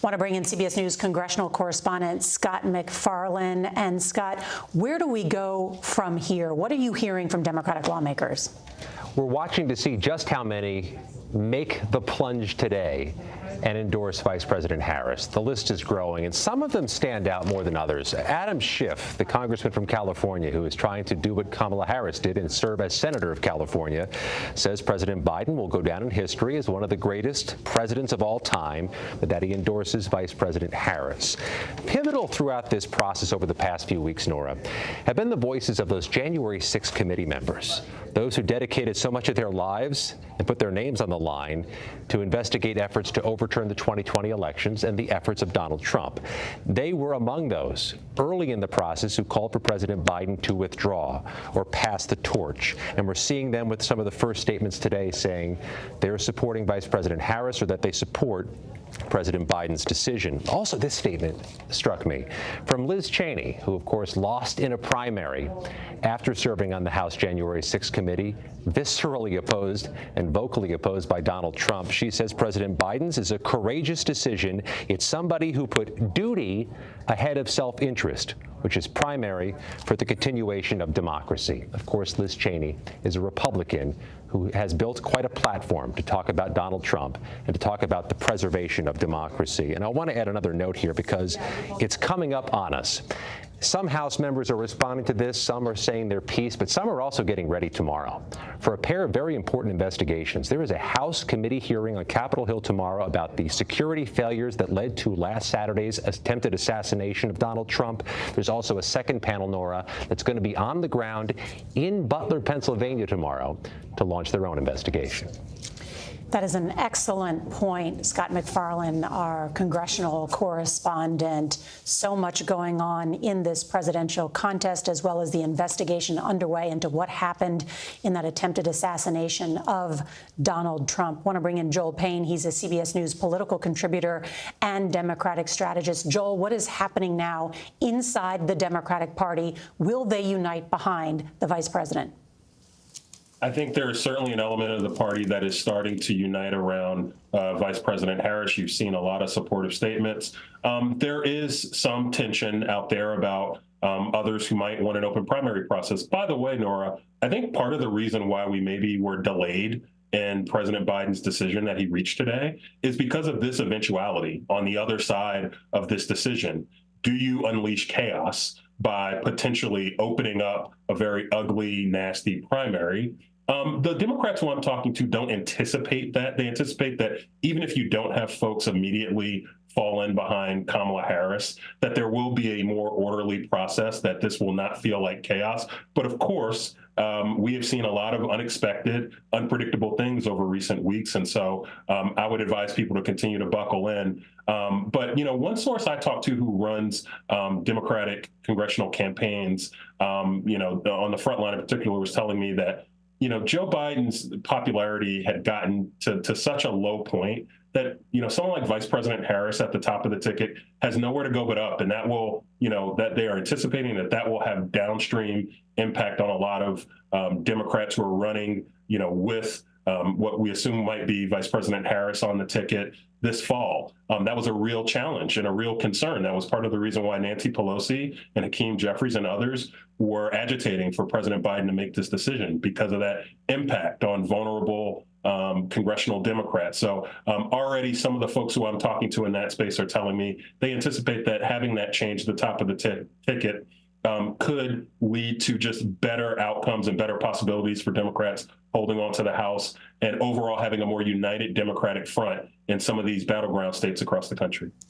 Want to bring in CBS News congressional correspondent Scott MacFarlane. And Scott, where do we go from here? What are you hearing from Democratic lawmakers? We're watching to see just how many make the plunge today and endorse Vice President Harris. The list is growing, and some of them stand out more than others. Adam Schiff, the congressman from California who is trying to do what Kamala Harris did and serve as senator of California, says President Biden will go down in history as one of the greatest presidents of all time, but that he endorses Vice President Harris. Pivotal throughout this process over the past few weeks, Nora, have been the voices of those January 6th committee members, those who dedicated so much of their lives and put their names on the line to investigate efforts to overturn the 2020 elections and the efforts of Donald Trump. They were among those early in the process who called for President Biden to withdraw or pass the torch. And we're seeing them with some of the first statements today saying they're supporting Vice President Harris or that they support President Biden's decision. Also, this statement struck me from Liz Cheney, who, of course, lost in a primary after serving on the House January 6th committee, viscerally opposed and vocally opposed by Donald Trump. She says President Biden's is a courageous decision. It's somebody who put duty ahead of self-interest, which is primary for the continuation of democracy. Of course, Liz Cheney is a Republican who has built quite a platform to talk about Donald Trump and to talk about the preservation of democracy. And I want to add another note here because it's coming up on us. Some House members are responding to this, some are saying their piece, but some are also getting ready tomorrow for a pair of very important investigations. There is a House committee hearing on Capitol Hill tomorrow about the security failures that led to last Saturday's attempted assassination of Donald Trump. There's also a second panel, Nora, that's going to be on the ground in Butler, Pennsylvania tomorrow to launch their own investigation. That is an excellent point, Scott MacFarlane, our congressional correspondent. So much going on in this presidential contest, as well as the investigation underway into what happened in that attempted assassination of Donald Trump. Want to bring in Joel Payne. He's a CBS News political contributor and Democratic strategist. Joel, what is happening now inside the Democratic Party? Will they unite behind the vice president? I think there is certainly an element of the party that is starting to unite around Vice President Harris. You've seen a lot of supportive statements. There is some tension out there about others who might want an open primary process. By the way, Nora, I think part of the reason why we maybe were delayed in President Biden's decision that he reached today is because of this eventuality on the other side of this decision. Do you unleash chaos by potentially opening up a very ugly, nasty primary? The Democrats who I'm talking to don't anticipate that. They anticipate that even if you don't have folks immediately fall in behind Kamala Harris, that there will be a more orderly process, that this will not feel like chaos. But of course, we have seen a lot of unexpected, unpredictable things over recent weeks. And so I would advise people to continue to buckle in. But, you know, one source I talked to who runs Democratic congressional campaigns, you know, on the front line in particular, was telling me that, you know, Joe Biden's popularity had gotten to such a low point that, you know, someone like Vice President Harris at the top of the ticket has nowhere to go but up. And that will, you know, that they are anticipating that will have downstream impact on a lot of Democrats who are running, you know, with what we assume might be Vice President Harris on the ticket this fall. That was a real challenge and a real concern. That was part of the reason why Nancy Pelosi and Hakeem Jeffries and others were agitating for President Biden to make this decision because of that impact on vulnerable congressional Democrats. So already some of the folks who I'm talking to in that space are telling me they anticipate that having that change at the top of the ticket could lead to just better outcomes and better possibilities for Democrats holding on to the House and overall having a more united Democratic front in some of these battleground states across the country.